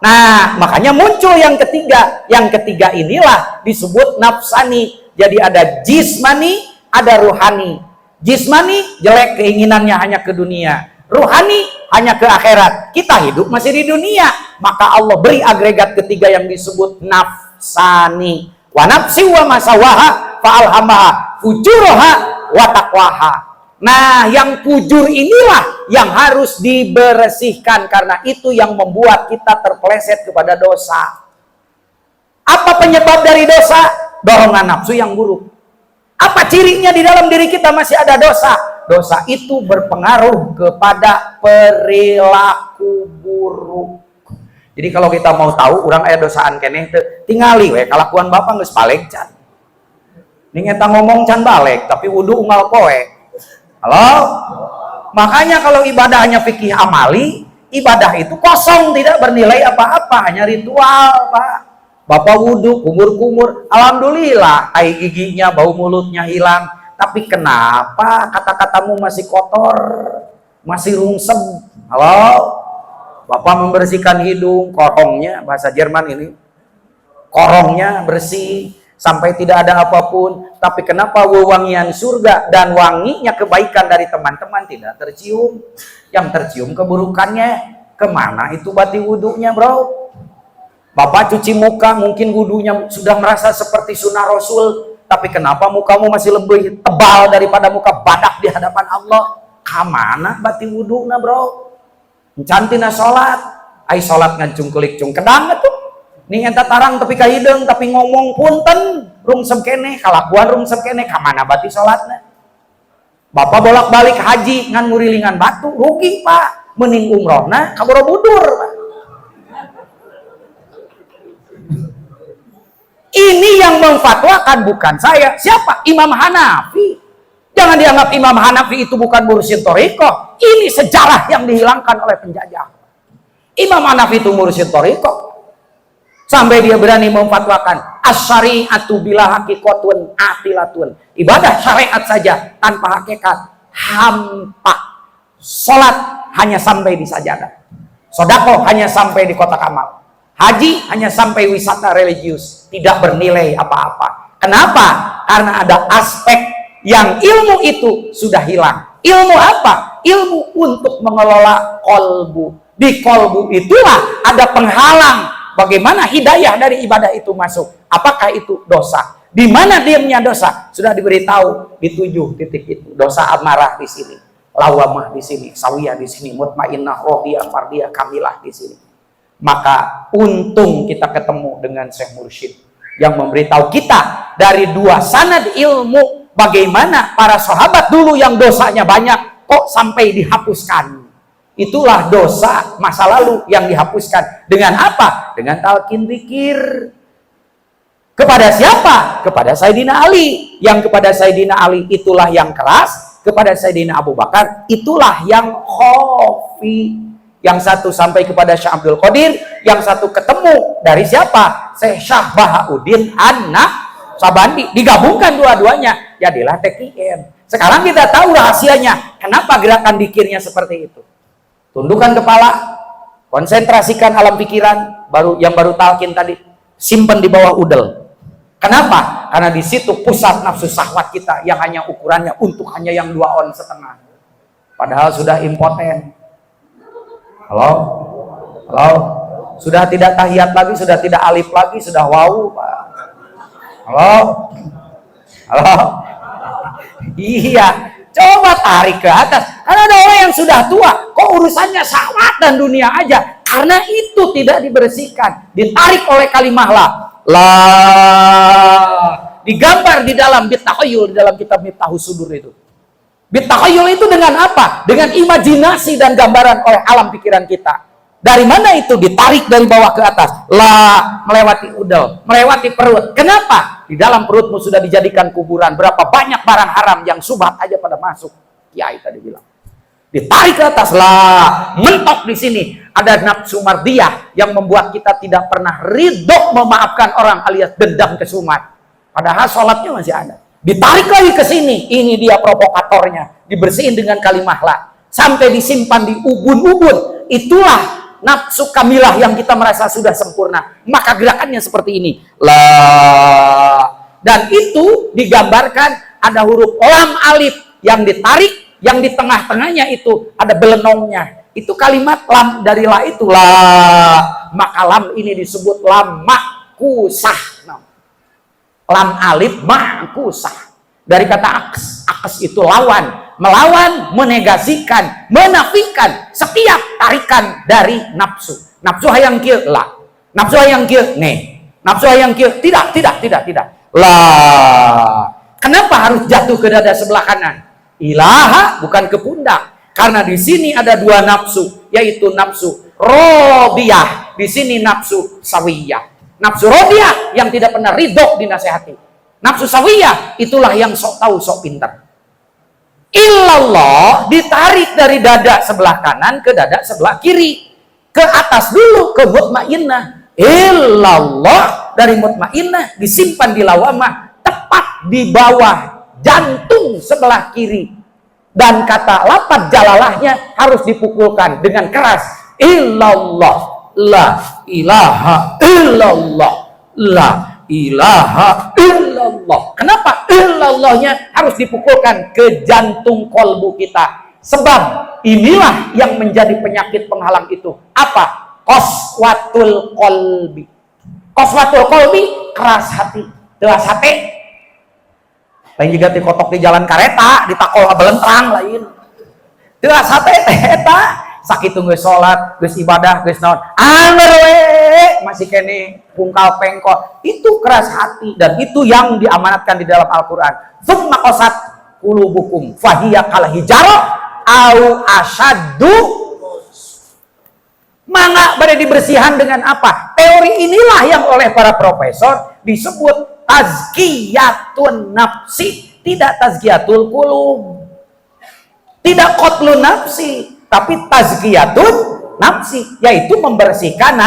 S1: Nah, makanya muncul yang ketiga. Yang ketiga inilah disebut nafsani. Jadi ada jismani, ada ruhani. Jismani jelek, keinginannya hanya ke dunia. Ruhani hanya ke akhirat. Kita hidup masih di dunia. Maka Allah beri agregat ketiga yang disebut nafsani. Wa nafsi wa masawaha fa'alhamaha fujuroha wa taqwaha. Nah, yang fujur inilah yang harus dibersihkan, karena itu yang membuat kita terpeleset kepada dosa. Apa penyebab dari dosa? Dorongan nafsu yang buruk. Apa cirinya di dalam diri kita masih ada dosa? Dosa itu berpengaruh kepada perilaku buruk. Jadi kalau kita mau tahu orang aya dosaan keneh teu, tingali we kalakuan bapak geus paleg can. Ning eta ngomong can balek tapi wudu unggal poe. Halo? Makanya kalau ibadahnya fikih amali, ibadah itu kosong, tidak bernilai apa-apa, hanya ritual, Pak. Bapak wudhu, kumur-kumur, alhamdulillah, tai giginya, bau mulutnya hilang. Tapi kenapa kata-katamu masih kotor, masih rungsem? Halo? Bapak membersihkan hidung, korongnya, bahasa Jerman ini, korongnya bersih, sampai tidak ada apapun. Tapi kenapa wewangian surga dan wanginya kebaikan dari teman-teman tidak tercium? Yang tercium keburukannya. Kemana itu bati wudhunya, bro? Bapak cuci muka, mungkin wudhunya sudah merasa seperti sunnah Rasul. Tapi kenapa mukamu masih lebih tebal daripada muka badak di hadapan Allah? Kamana bati wudhunya, bro? Cantina sholat. Ai sholat ngancung kulik cung kedang tuh. Ning eta tarang tepi ka hideung tapi ngomong punten rungsem keneh, kalakuan rungsem keneh, kamana bati salatna? Bapak bolak-balik haji ngan ngurilingan batu, rugi Pak. Mending umrohna ka Borobudur, Pak. Ini yang memfatwakan bukan saya. Siapa? Imam Hanafi. Jangan dianggap Imam Hanafi itu bukan mursyid thariqah. Ini sejarah yang dihilangkan oleh penjajah. Imam Hanafi itu mursyid thariqah. Sampai dia berani memfatwakan as-syari'atu bila haqiqatun atilatun. Ibadah syariat saja tanpa hakikat hampa. Salat hanya sampai di sajadah. Sedekah hanya sampai di kotak amal. Haji hanya sampai wisata religius, tidak bernilai apa-apa. Kenapa? Karena ada aspek yang ilmu itu sudah hilang. Ilmu apa? Ilmu untuk mengelola kolbu. Di kolbu itulah ada penghalang bagaimana hidayah dari ibadah itu masuk. Apakah itu dosa? Di mana diamnya dosa? Sudah diberitahu di 7 titik itu. Dosa amarah di sini, lawamah di sini, sawiyah di sini, mutmainnah, rodiyah, fardiyah, kamilah di sini. Maka untung kita ketemu dengan Syekh Mursyid yang memberitahu kita dari 2 sanad ilmu bagaimana para sahabat dulu yang dosanya banyak kok sampai dihapuskan. Itulah dosa masa lalu yang dihapuskan. Dengan apa? Dengan talqin zikir. Kepada siapa? Kepada Sayyidina Ali. Yang kepada Sayyidina Ali itulah yang keras. Kepada Sayyidina Abu Bakar itulah yang khofi. Yang satu sampai kepada Syekh Abdul Qadir, yang satu ketemu dari siapa? Syekh Bahauddin An-Naqsabandi. Digabungkan dua-duanya, jadilah TKM. Sekarang kita tahu rahasianya. Kenapa gerakan dikirnya seperti itu? Tundukkan kepala, konsentrasikan alam pikiran, baru talqin tadi, simpan di bawah udel. Kenapa? Karena di situ pusat nafsu syahwat kita yang hanya ukurannya untuk hanya yang 2 on setengah. Padahal sudah impoten. Halo? Halo? Sudah tidak tahiyat lagi, sudah tidak alif lagi, sudah wau, Pak. Halo? Halo? Iya, coba tarik ke atas. Karena ada orang yang sudah tua, kok urusannya syahwat dan dunia aja. Karena itu tidak dibersihkan. Ditarik oleh kalimah la. Digambar di dalam Bitakhayul, di dalam kitab Miftahus Sudur itu. Bitakhayul itu dengan apa? Dengan imajinasi dan gambaran oleh alam pikiran kita. Dari mana itu? Ditarik dari bawah ke atas. Melewati udel, melewati perut. Kenapa? Di dalam perutmu sudah dijadikan kuburan. Berapa banyak barang haram yang subhat aja pada masuk. Kiai tadi bilang. Ditarik ke atas, mentok di sini. Ada nafsu mardiyah yang membuat kita tidak pernah ridho memaafkan orang alias dendam kesumat. Padahal sholatnya masih ada. Ditarik lagi ke sini. Ini dia provokatornya. Dibersihin dengan kalimah la. Sampai disimpan di ubun-ubun. Itulah nafsu kamilah yang kita merasa sudah sempurna. Maka gerakannya seperti ini. Dan itu digambarkan ada huruf lam alif yang ditarik, yang di tengah-tengahnya itu ada belenongnya. Itu kalimat lam dari la itu Maka lam ini disebut lam makusah. Lam alif makusah. Dari kata aks. Aks itu lawan. Melawan, menegasikan, menafikan setiap tarikan dari nafsu. Nafsu hayang kieu la. Nafsu hayang kieu ne. Nafsu hayang kieu tidak. Kenapa harus jatuh ke dada sebelah kanan? Ilaha bukan ke pundak. Karena di sini ada dua nafsu, yaitu nafsu rodiyah, di sini nafsu sawiyah. Nafsu rodiyah yang tidak pernah ridho dinasehati. Nafsu sawiyah itulah yang sok tahu, sok pintar. Illallah ditarik dari dada sebelah kanan ke dada sebelah kiri. Ke atas dulu, ke mutmainnah. Illallah dari mutmainnah disimpan di lawamah, tepat di bawah jantung sebelah kiri. Dan kata lafaz jalalahnya harus dipukulkan dengan keras. Illallah, la ilaha illallah, la ilaha illallah. Kenapa illallahnya harus dipukulkan ke jantung kolbu kita? Sebab inilah yang menjadi penyakit penghalang itu. Apa? Qaswatul qalbi. Qaswatul qalbi, keras hati. Keras hati. Lain juga dikotok di jalan kareta, ditakol belentrang lain. Keras hati eta. Sakit geus salat, geus ibadah, geus naon. Anger we masih kene pungkal pengkol. Itu keras hati dan itu yang diamanatkan di dalam Al-Qur'an. Tsumma qasat qulubukum fahiya kal hijarah au asyaddu. Mangga bade dibersihan dengan apa? Teori inilah yang oleh para profesor disebut tazkiyatun nafsi, tidak tazkiyatul qulub. Tidak qatlun nafsi, tapi tazkiyatun nafsi, yaitu membersihkan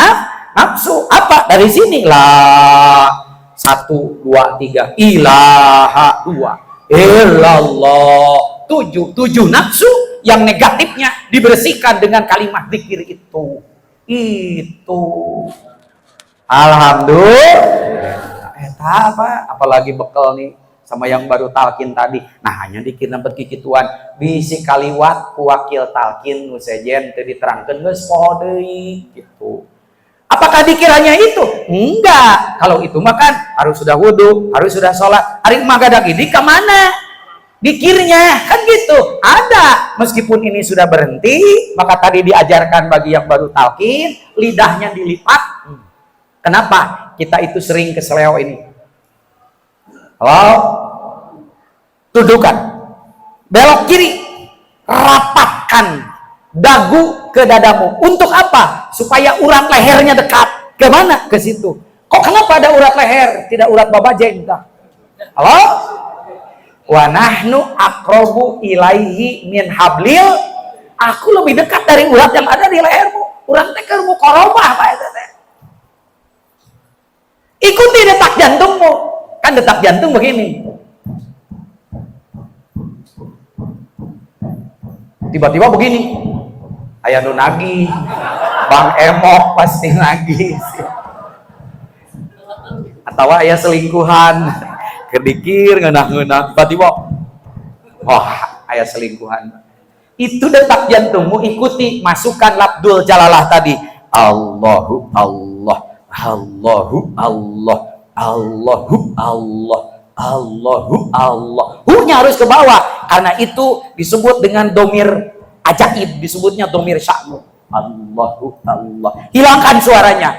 S1: nafsu. Apa? Dari sini lah. 1, 2, 3 ilaha, 2 illallah. 7 nafsu yang negatifnya dibersihkan dengan kalimat zikir itu. Alhamdulillah. Apa? Apalagi bekal nih sama yang baru talkin tadi. Nah, hanya dikira berkikituan bisi kaliwat wakil talkin nu sejen teu diterangkeun geus poho deui gitu. Apakah dikiranya itu? Enggak. Kalau itu mah kan harus sudah wudu, harus sudah sholat. Ari magadag ini ke mana? Dikirnya kan gitu. Ada. Meskipun ini sudah berhenti, maka tadi diajarkan bagi yang baru talkin, lidahnya dilipat. Kenapa? Kita itu sering keseleo ini. Halo? Tuduhkan. Belok kiri. Rapatkan dagu ke dadamu. Untuk apa? Supaya urat lehernya dekat. Kemana? Ke situ. Kok kenapa ada urat leher? Tidak urat babajeng. Halo? Wa nahnu aqrabu ilaihi min hablil. Aku lebih dekat dari urat yang ada di lehermu. Urat lehermu korobah Pak eta teh. Ikuti detak jantungmu. Kan detak jantung begini. Tiba-tiba begini. Aya nu nagih. Bang Emok pasti nagih. Atau aya selingkuhan. Kedikir ngeunah-ngeunah. Tiba-tiba wah, aya selingkuhan. Itu detak jantungmu, ikuti, masukkan lafdzul jalalah tadi. Allahu Allah. Allahu Allah, Allahu Allah, Allahu Allah. Hu-nya harus ke bawah. Karena itu disebut dengan domir ajaib, disebutnya domir sya'nu. Allahu Allah. Hilangkan suaranya.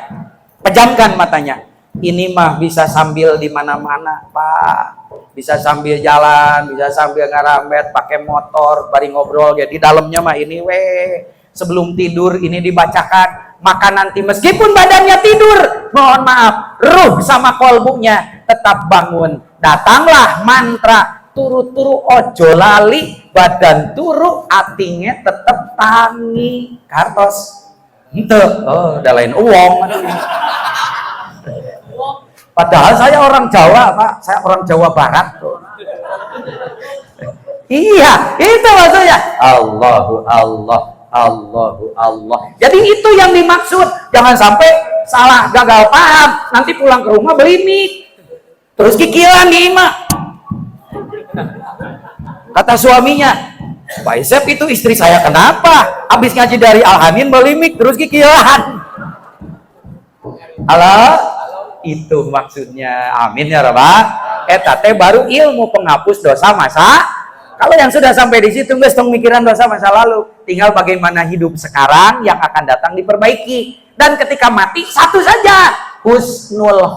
S1: Pejamkan matanya. Ini mah bisa sambil di mana-mana, Pak. Bisa sambil jalan, bisa sambil ngaramet, pakai motor, bari ngobrol. Jadi dalamnya mah ini sebelum tidur ini dibacakan. Maka nanti meskipun badannya tidur, mohon maaf, ruh sama kolbunya tetap bangun. Datanglah mantra turu-turu ojo lali, badan turu, atinya tetap tangi. Kartos. Ente, oh, udah lain uang. Padahal saya orang Jawa, Pak. Saya orang Jawa Barat. Iya, itu maksudnya. Allahu Allah, Allahu Allah. Jadi itu yang dimaksud. Jangan sampai salah, gagal paham. Nanti pulang ke rumah beli mie. Terus kikilan di imah. Kata suaminya, Pak Isep itu istri saya kenapa? Habis ngaji dari Al-Hanin beli mie, terus kikilan. Halo? Itu maksudnya. Amin ya Rabbal. Teh baru ilmu penghapus dosa masa. Kalau yang sudah sampai di situ nggak tong mikiran dosa masa lalu, tinggal bagaimana hidup sekarang yang akan datang diperbaiki. Dan ketika mati satu saja, husnul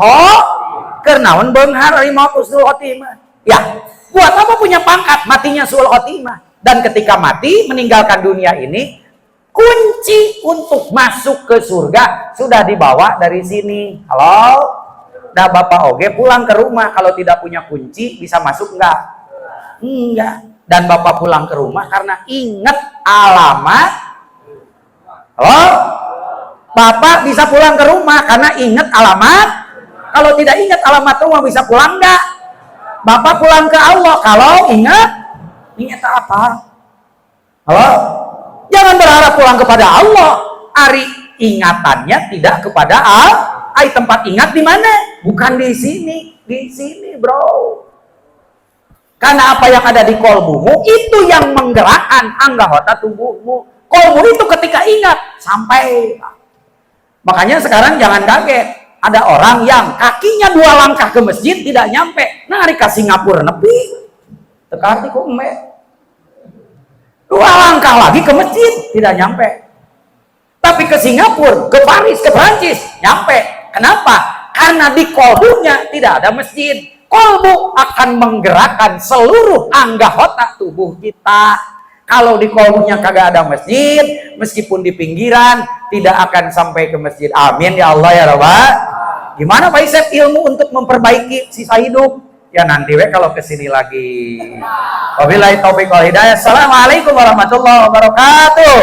S1: kernaun benghar maut husnul khotimah. Ya, buat apa punya pangkat, matinya sul khotimah. Dan ketika mati meninggalkan dunia ini, kunci untuk masuk ke surga sudah dibawa dari sini. Halo? Nah Bapak Oge pulang ke rumah, kalau tidak punya kunci bisa masuk enggak? Enggak. Dan Bapak pulang ke rumah karena ingat alamat. Halo? Bapak bisa pulang ke rumah karena ingat alamat. Kalau tidak ingat alamat rumah bisa pulang enggak? Bapak pulang ke Allah kalau ingat apa? Halo? Jangan berharap pulang kepada Allah. Ari ingatannya tidak kepada Allah. Tempat ingat di mana? Bukan di sini bro. Karena apa yang ada di kolbumu itu yang menggerakkan anggota tubuhmu. Kolbu itu ketika ingat sampai. Makanya sekarang jangan kaget. Ada orang yang kakinya 2 langkah ke masjid tidak nyampe. Nah, hari ke Singapura nepi. Tekarti kok 2 langkah lagi ke masjid tidak nyampe. Tapi ke Singapura, ke Paris, ke Prancis nyampe. Kenapa? Karena di kolbunya tidak ada masjid. Kolbu akan menggerakkan seluruh anggota tubuh kita. Kalau di kolbunya kagak ada masjid, meskipun di pinggiran tidak akan sampai ke masjid. Amin ya Allah ya Rabbal. Gimana Pak Isep ilmu untuk memperbaiki sisa hidup? Ya nanti kalau kesini lagi. Wabillahi taufiq wal hidayah. Assalamualaikum warahmatullahi wabarakatuh.